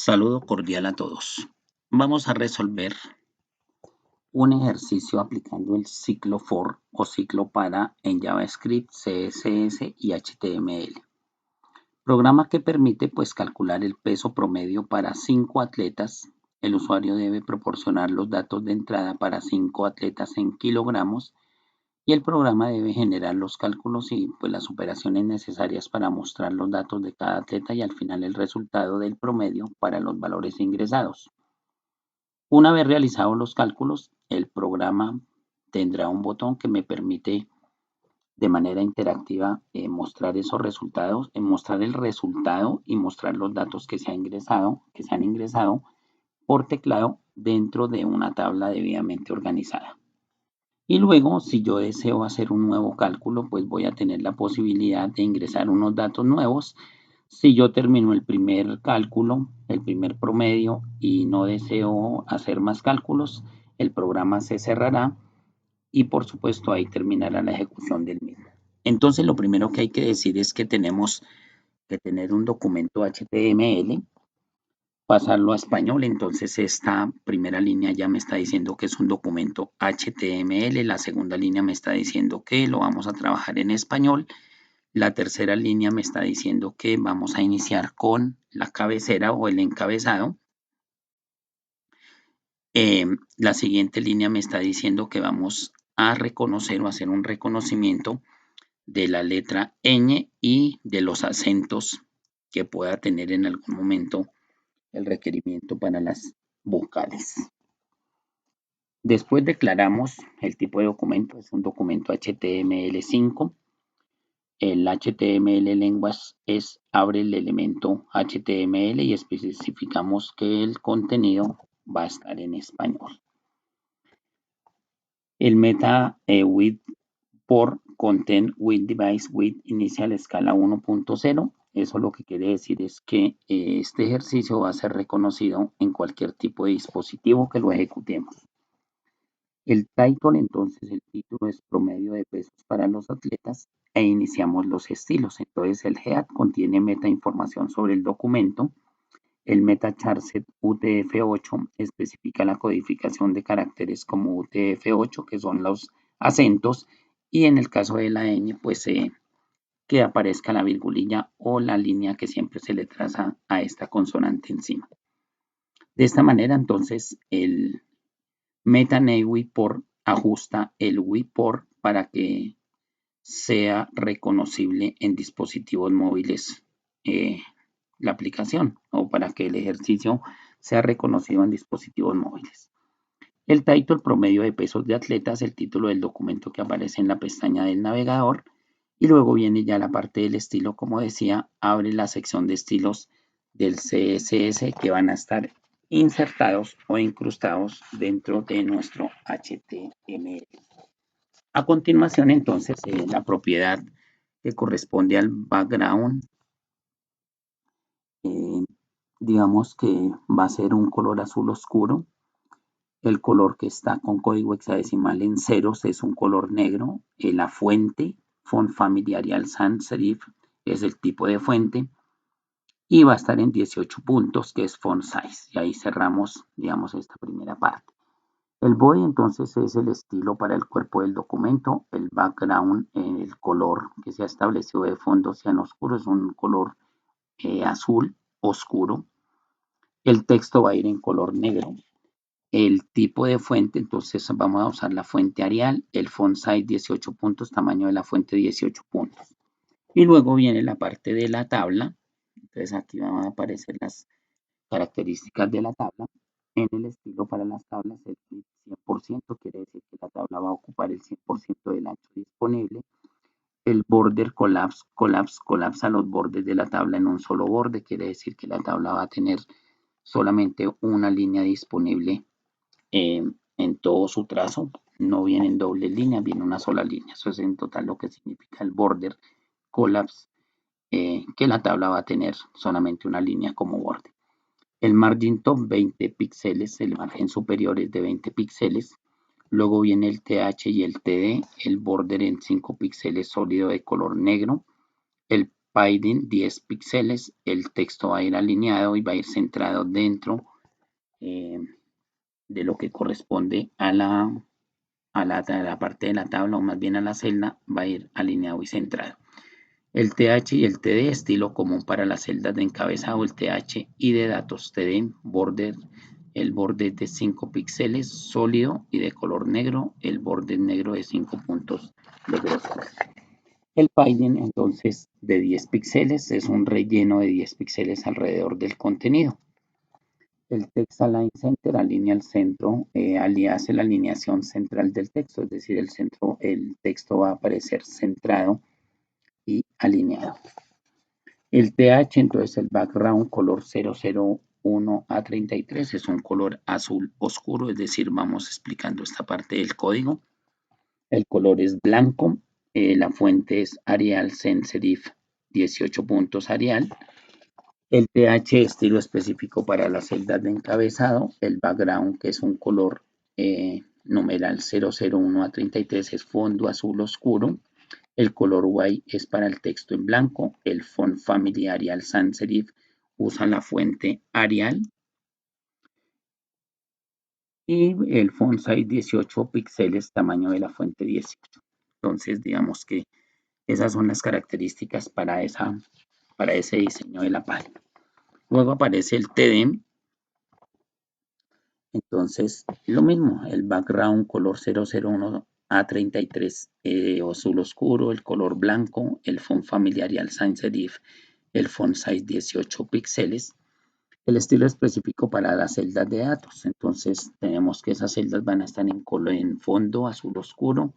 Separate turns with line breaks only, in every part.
Saludo cordial a todos. Vamos a resolver un ejercicio aplicando el ciclo for o ciclo para en JavaScript, CSS y HTML. Programa que permite calcular el peso promedio para 5 atletas. El usuario debe proporcionar los datos de entrada para 5 atletas en kilogramos y el programa debe generar los cálculos y las operaciones necesarias para mostrar los datos de cada atleta y al final el resultado del promedio para los valores ingresados. Una vez realizados los cálculos, el programa tendrá un botón que me permite de manera interactiva mostrar esos resultados, mostrar el resultado y mostrar los datos que se han ingresado por teclado dentro de una tabla debidamente organizada. Y luego, si yo deseo hacer un nuevo cálculo, pues voy a tener la posibilidad de ingresar unos datos nuevos. Si yo termino el primer cálculo, el primer promedio y no deseo hacer más cálculos, el programa se cerrará y por supuesto ahí terminará la ejecución del mismo. Entonces lo primero que hay que decir es que tenemos que tener un documento HTML, pasarlo a español. Entonces esta primera línea ya me está diciendo que es un documento HTML, la segunda línea me está diciendo que lo vamos a trabajar en español, la tercera línea me está diciendo que vamos a iniciar con la cabecera o el encabezado. La siguiente línea me está diciendo que vamos a reconocer o hacer un reconocimiento de la letra ñ y de los acentos que pueda tener en algún momento el requerimiento para las vocales. Después declaramos el tipo de documento, es un documento HTML5. El HTML lenguas abre el elemento HTML y especificamos que el contenido va a estar en español. El meta with por content with device with inicial escala 1.0. Eso lo que quiere decir es que este ejercicio va a ser reconocido en cualquier tipo de dispositivo que lo ejecutemos. El title, entonces el título es promedio de pesos para los atletas e iniciamos los estilos. Entonces el head contiene meta información sobre el documento. El meta charset UTF-8 especifica la codificación de caracteres como UTF-8, que son los acentos, y en el caso de la ñ, que aparezca la virgulilla o la línea que siempre se le traza a esta consonante encima. De esta manera, entonces, el MetaNameWiPort ajusta el WiPort para que sea reconocible en dispositivos móviles la aplicación o para que el ejercicio sea reconocido en dispositivos móviles. El title promedio de pesos de atletas, el título del documento que aparece en la pestaña del navegador. Y luego viene ya la parte del estilo, como decía, abre la sección de estilos del CSS que van a estar insertados o incrustados dentro de nuestro HTML. A continuación, entonces, la propiedad que corresponde al background, digamos que va a ser un color azul oscuro. El color que está con código hexadecimal en ceros es un color negro. La fuente, Font Family Arial Sans Serif, es el tipo de fuente. Y va a estar en 18 puntos, que es Font Size. Y ahí cerramos, digamos, esta primera parte. El body, entonces, es el estilo para el cuerpo del documento. El background, el color que se ha establecido de fondo ciano oscuro, es un color azul oscuro. El texto va a ir en color negro. El tipo de fuente, entonces vamos a usar la fuente Arial, el font size 18 puntos, tamaño de la fuente 18 puntos. Y luego viene la parte de la tabla, entonces aquí van a aparecer las características de la tabla. En el estilo para las tablas, el 100% quiere decir que la tabla va a ocupar el 100% del ancho disponible. El border colapsa los bordes de la tabla en un solo borde, quiere decir que la tabla va a tener solamente una línea disponible en todo su trazo, no vienen dobles líneas, viene una sola línea. Eso es en total lo que significa el border collapse, que la tabla va a tener solamente una línea como borde. El margin top 20 píxeles, el margen superior es de 20 píxeles. Luego viene el TH y el TD, el border en 5 píxeles sólido de color negro. El padding 10 píxeles, el texto va a ir alineado y va a ir centrado dentro de lo que corresponde a la parte de la tabla, o más bien a la celda, va a ir alineado y centrado. El TH y el TD, estilo común para las celdas de encabezado, el TH y de datos. TD, border, el borde de 5 píxeles, sólido y de color negro, el borde negro de 5 puntos de grosor. El padding, entonces, de 10 píxeles, es un relleno de 10 píxeles alrededor del contenido. El Text Align Center alinea el centro, hace la alineación central del texto, es decir, el texto va a aparecer centrado y alineado. El TH, entonces el background color 001 a 33 es un color azul oscuro, es decir, vamos explicando esta parte del código. El color es blanco, la fuente es Arial Sans Serif 18 puntos Arial. El TH, estilo específico para las celdas de encabezado. El background, que es un color numeral 001 a 33, es fondo azul oscuro. El color white es para el texto en blanco. El font family Arial Sans Serif usa la fuente Arial. Y el font size 18 píxeles, tamaño de la fuente 18. Entonces, digamos que esas son las características para ese diseño de la página. Luego aparece el TD. Entonces, lo mismo, el background color 001 a 33 azul oscuro, el color blanco, el font familiar Arial Sans Serif, el font size 18 píxeles, el estilo específico para las celdas de datos. Entonces, tenemos que esas celdas van a estar en fondo azul oscuro,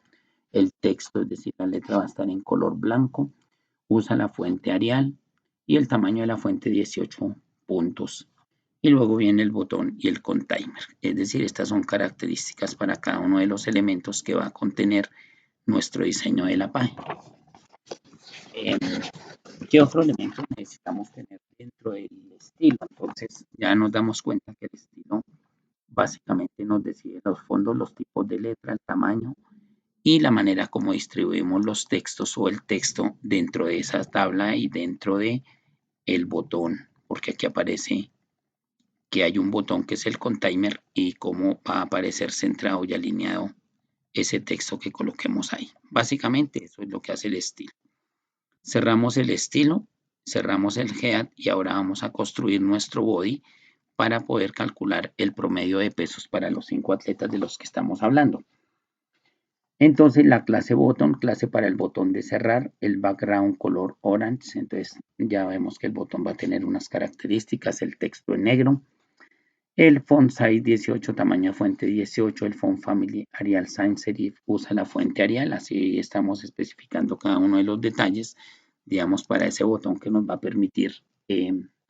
el texto, es decir, la letra va a estar en color blanco, usa la fuente Arial y el tamaño de la fuente 18 puntos. Y luego viene el botón y el container. Es decir, estas son características para cada uno de los elementos que va a contener nuestro diseño de la página. ¿Qué otro elemento necesitamos tener dentro del estilo? Entonces ya nos damos cuenta que el estilo básicamente nos decide los fondos, los tipos de letra, el tamaño y la manera como distribuimos los textos o el texto dentro de esa tabla y dentro de el botón, porque aquí aparece que hay un botón que es el container y cómo va a aparecer centrado y alineado ese texto que coloquemos ahí. Básicamente eso es lo que hace el estilo. Cerramos el estilo, cerramos el head y ahora vamos a construir nuestro body para poder calcular el promedio de pesos para los 5 atletas de los que estamos hablando. Entonces la clase button, clase para el botón de cerrar, el background color orange, entonces ya vemos que el botón va a tener unas características, el texto en negro, el font size 18, tamaño de fuente 18, el font family Arial Sans Serif usa la fuente Arial, así estamos especificando cada uno de los detalles, digamos, para ese botón que nos va a permitir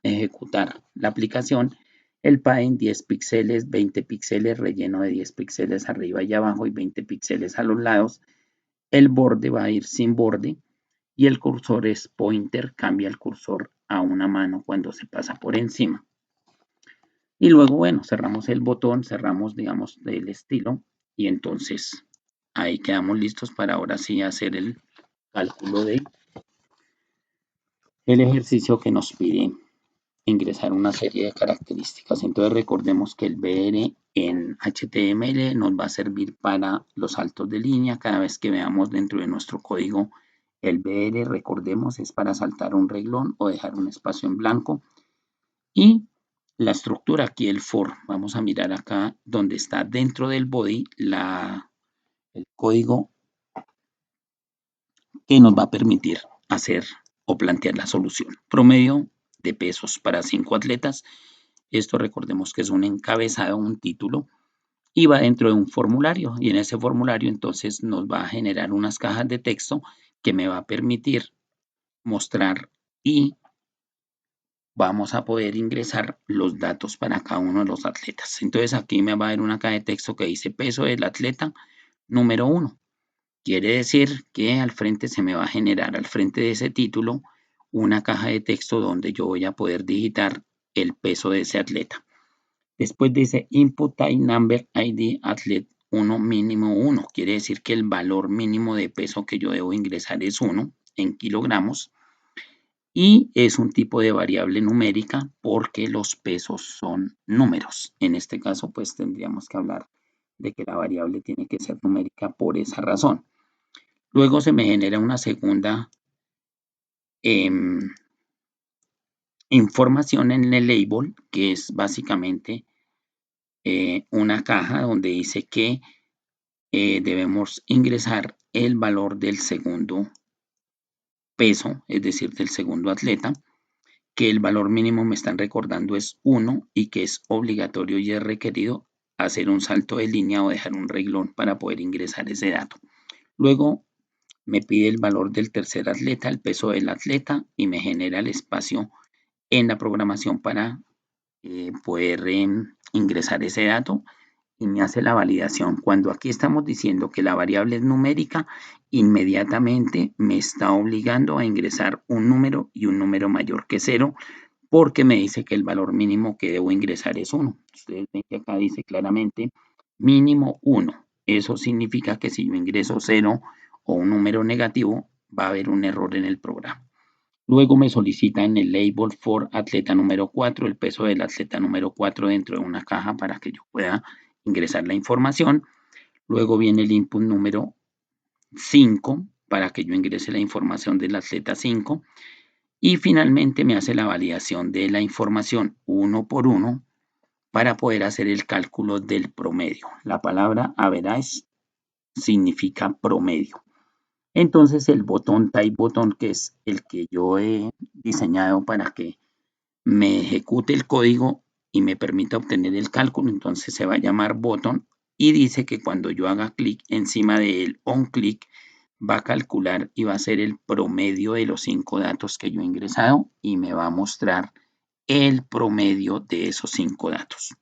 ejecutar la aplicación. El padding 10 píxeles, 20 píxeles, relleno de 10 píxeles arriba y abajo y 20 píxeles a los lados. El borde va a ir sin borde y el cursor es pointer, cambia el cursor a una mano cuando se pasa por encima. Y luego, bueno, cerramos el botón, cerramos, digamos, el estilo y entonces ahí quedamos listos para ahora sí hacer el cálculo de el ejercicio que nos pide ingresar una serie de características. Entonces recordemos que el BR en HTML nos va a servir para los saltos de línea. Cada vez que veamos dentro de nuestro código el BR, recordemos, es para saltar un renglón o dejar un espacio en blanco. Y la estructura aquí, el for, vamos a mirar acá donde está dentro del body el código que nos va a permitir hacer o plantear la solución. Promedio de pesos para 5 atletas. Esto recordemos que es un encabezado, un título, y va dentro de un formulario. Y en ese formulario entonces nos va a generar unas cajas de texto que me va a permitir mostrar y vamos a poder ingresar los datos para cada uno de los atletas. Entonces aquí me va a dar una caja de texto que dice peso del atleta número 1. Quiere decir que al frente se me va a generar, al frente de ese título, una caja de texto donde yo voy a poder digitar el peso de ese atleta. Después dice Input Type Number ID Athlete 1 mínimo 1. Quiere decir que el valor mínimo de peso que yo debo ingresar es 1 en kilogramos. y es un tipo de variable numérica porque los pesos son números. En este caso, pues tendríamos que hablar de que la variable tiene que ser numérica por esa razón. Luego se me genera una segunda información en el label, que es básicamente una caja donde dice que debemos ingresar el valor del segundo peso, es decir, del segundo atleta, que el valor mínimo me están recordando es 1 y que es obligatorio y es requerido hacer un salto de línea o dejar un reglón para poder ingresar ese dato. Luego me pide el valor del tercer atleta, el peso del atleta y me genera el espacio en la programación para poder ingresar ese dato y me hace la validación. Cuando aquí estamos diciendo que la variable es numérica, inmediatamente me está obligando a ingresar un número y un número mayor que 0 porque me dice que el valor mínimo que debo ingresar es 1. Ustedes ven que acá dice claramente mínimo 1. Eso significa que si yo ingreso 0 o un número negativo, va a haber un error en el programa. Luego me solicita en el label for atleta número 4 el peso del atleta número 4 dentro de una caja para que yo pueda ingresar la información. Luego viene el input número 5 para que yo ingrese la información del atleta 5. Y finalmente me hace la validación de la información uno por uno para poder hacer el cálculo del promedio. La palabra average significa promedio. Entonces el botón type botón, que es el que yo he diseñado para que me ejecute el código y me permita obtener el cálculo, entonces se va a llamar botón y dice que cuando yo haga clic encima de él, on click, va a calcular y va a hacer el promedio de los 5 datos que yo he ingresado y me va a mostrar el promedio de esos 5 datos.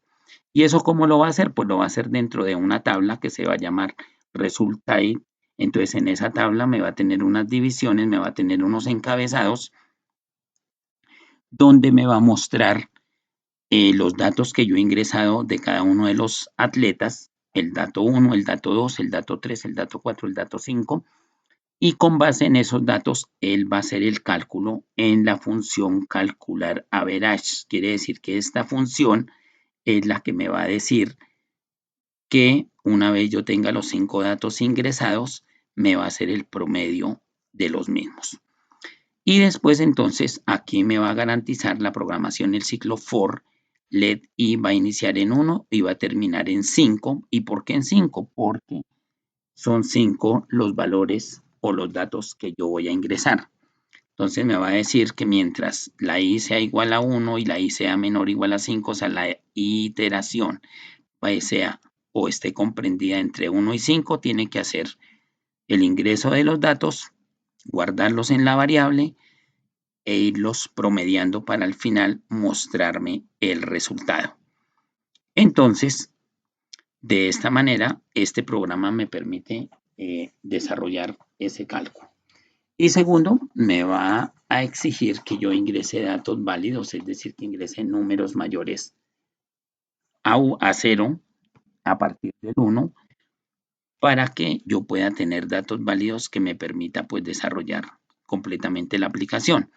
¿Y eso cómo lo va a hacer? Pues lo va a hacer dentro de una tabla que se va a llamar result type. Entonces en esa tabla me va a tener unas divisiones, me va a tener unos encabezados donde me va a mostrar los datos que yo he ingresado de cada uno de los atletas, el dato 1, el dato 2, el dato 3, el dato 4, el dato 5, y con base en esos datos, él va a hacer el cálculo en la función calcular average. Quiere decir que esta función es la que me va a decir que una vez yo tenga los 5 datos ingresados, me va a hacer el promedio de los mismos. Y después entonces aquí me va a garantizar la programación el ciclo for let y va a iniciar en 1 y va a terminar en 5. ¿Y por qué en 5? Porque son 5 los valores o los datos que yo voy a ingresar. Entonces me va a decir que mientras la i sea igual a 1 y la i sea menor o igual a 5, o sea, la iteración sea o esté comprendida entre 1 y 5, tiene que hacer el ingreso de los datos, guardarlos en la variable e irlos promediando para al final mostrarme el resultado. Entonces, de esta manera, este programa me permite desarrollar ese cálculo. Y segundo, me va a exigir que yo ingrese datos válidos, es decir, que ingrese números mayores a 0 a partir del 1 para que yo pueda tener datos válidos que me permita pues desarrollar completamente la aplicación.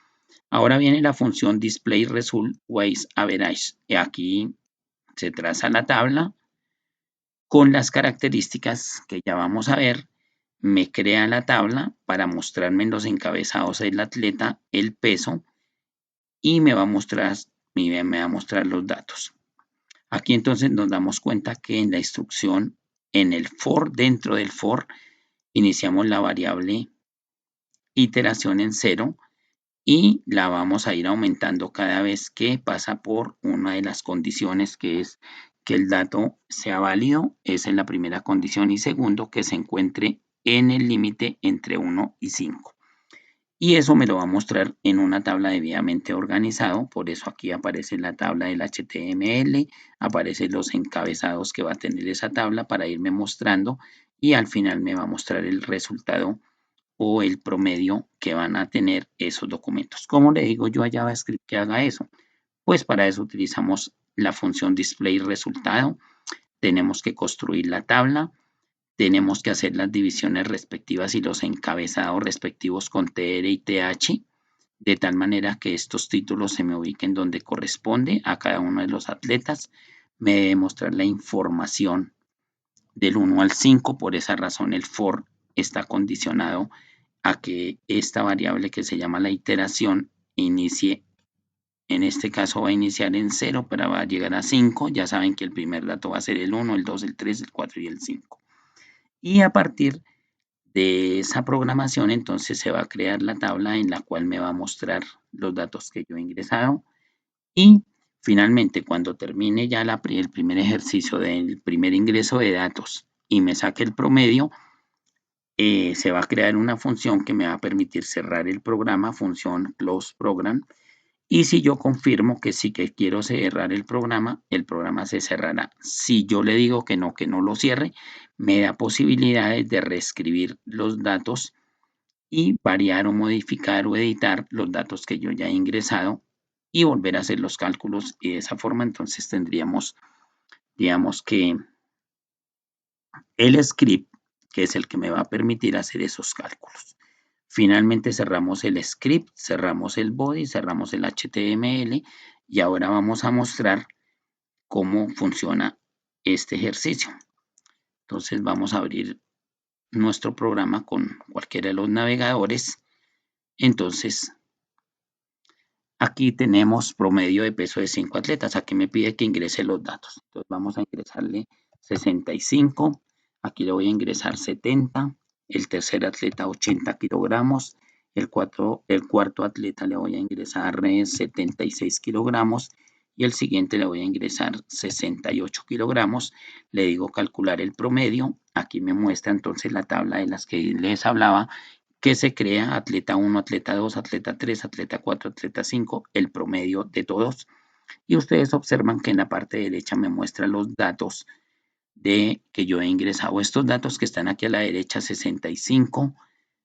Ahora viene la función display result weights average. Y aquí se traza la tabla con las características que ya vamos a ver. Me crea la tabla para mostrarme en los encabezados del atleta el peso y me va a mostrar los datos. Aquí entonces nos damos cuenta que en la instrucción, en el for, dentro del for, iniciamos la variable iteración en 0 y la vamos a ir aumentando cada vez que pasa por una de las condiciones, que es que el dato sea válido, esa es la primera condición, y segundo, que se encuentre en el límite entre 1 y 5. Y eso me lo va a mostrar en una tabla debidamente organizado, por eso aquí aparece la tabla del HTML, aparecen los encabezados que va a tener esa tabla para irme mostrando y al final me va a mostrar el resultado o el promedio que van a tener esos documentos. ¿Cómo le digo yo a JavaScript que haga eso? Pues para eso utilizamos la función display resultado, tenemos que construir la tabla, tenemos que hacer las divisiones respectivas y los encabezados respectivos con tr y th de tal manera que estos títulos se me ubiquen donde corresponde a cada uno de los atletas. Me debe mostrar la información del 1 al 5, por esa razón el for está condicionado a que esta variable que se llama la iteración inicie, en este caso va a iniciar en 0, pero va a llegar a 5. Ya saben que el primer dato va a ser el 1, el 2, el 3, el 4 y el 5. Y a partir de esa programación, entonces se va a crear la tabla en la cual me va a mostrar los datos que yo he ingresado. Y finalmente, cuando termine ya el primer ejercicio del primer ingreso de datos y me saque el promedio, se va a crear una función que me va a permitir cerrar el programa, función close program. Y si yo confirmo que sí que quiero cerrar el programa se cerrará. Si yo le digo que no lo cierre, me da posibilidades de reescribir los datos y variar o modificar o editar los datos que yo ya he ingresado y volver a hacer los cálculos, y de esa forma entonces tendríamos, digamos que el script, que es el que me va a permitir hacer esos cálculos. Finalmente cerramos el script, cerramos el body, cerramos el HTML y ahora vamos a mostrar cómo funciona este ejercicio. Entonces vamos a abrir nuestro programa con cualquiera de los navegadores. Entonces aquí tenemos promedio de peso de 5 atletas. Aquí me pide que ingrese los datos. Entonces vamos a ingresarle 65. Aquí le voy a ingresar 70. El tercer atleta 80 kilogramos. El cuarto atleta le voy a ingresar 76 kilogramos. Y el siguiente le voy a ingresar 68 kilogramos. Le digo calcular el promedio. Aquí me muestra entonces la tabla de las que les hablaba, que se crea atleta 1, atleta 2, atleta 3, atleta 4, atleta 5, el promedio de todos. Y ustedes observan que en la parte derecha me muestra los datos de que yo he ingresado. Estos datos que están aquí a la derecha, 65,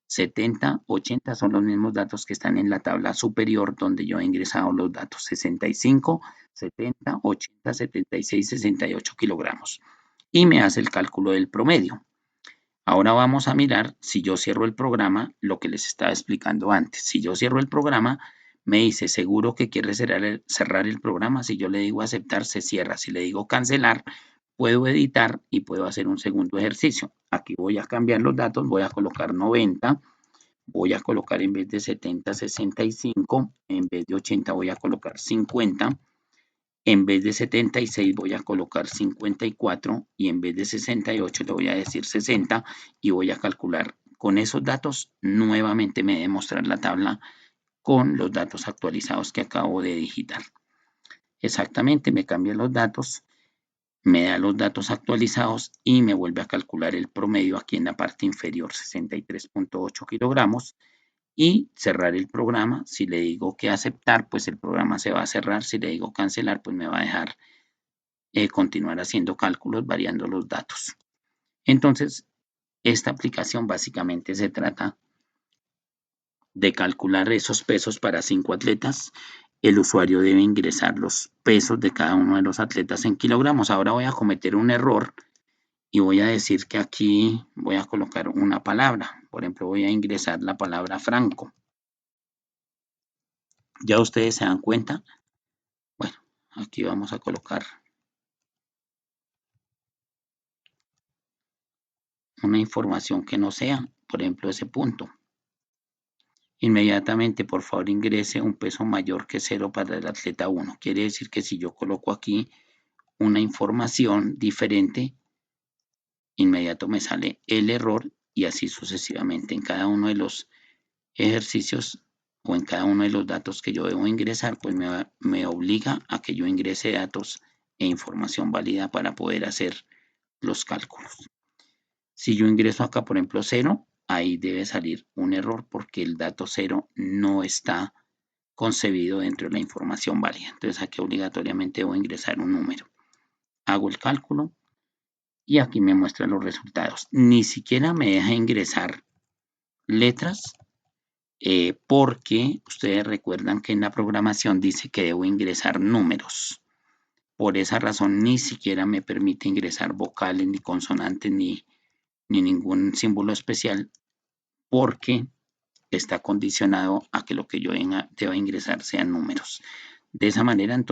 70, 80, son los mismos datos que están en la tabla superior donde yo he ingresado los datos 65, 70, 80, 76, 68 kilogramos. Y me hace el cálculo del promedio. Ahora vamos a mirar si yo cierro el programa, lo que les estaba explicando antes. Si yo cierro el programa, me dice, ¿seguro que quiere cerrar el programa? Si yo le digo aceptar, se cierra. Si le digo cancelar, puedo editar y puedo hacer un segundo ejercicio. Aquí voy a cambiar los datos, voy a colocar 90, voy a colocar en vez de 70, 65, en vez de 80 voy a colocar 50. En vez de 76 voy a colocar 54 y en vez de 68 le voy a decir 60 y voy a calcular. Con esos datos nuevamente me debe mostrar la tabla con los datos actualizados que acabo de digitar. Exactamente, me cambia los datos, me da los datos actualizados y me vuelve a calcular el promedio aquí en la parte inferior, 63.8 kilogramos. Y cerrar el programa. Si le digo que aceptar, pues el programa se va a cerrar. Si le digo cancelar, pues me va a dejar continuar haciendo cálculos variando los datos. Entonces, esta aplicación básicamente se trata de calcular esos pesos para 5 atletas. El usuario debe ingresar los pesos de cada uno de los atletas en kilogramos. Ahora voy a cometer un error y voy a decir que aquí voy a colocar una palabra. Por ejemplo, voy a ingresar la palabra Franco. Ya ustedes se dan cuenta. Bueno, aquí vamos a colocar una información que no sea, por ejemplo, ese punto. Inmediatamente, por favor, ingrese un peso mayor que 0 para el atleta 1. Quiere decir que si yo coloco aquí una información diferente, inmediato me sale el error y así sucesivamente en cada uno de los ejercicios o en cada uno de los datos que yo debo ingresar, pues me obliga a que yo ingrese datos e información válida para poder hacer los cálculos. Si yo ingreso acá, por ejemplo, 0, ahí debe salir un error porque el dato 0 no está concebido dentro de la información válida. Entonces aquí obligatoriamente debo ingresar un número. Hago el cálculo y aquí me muestra los resultados. Ni siquiera me deja ingresar letras porque ustedes recuerdan que en la programación dice que debo ingresar números. Por esa razón ni siquiera me permite ingresar vocales, ni consonantes, ni ningún símbolo especial, porque está condicionado a que lo que yo deba ingresar sean números. De esa manera, entonces,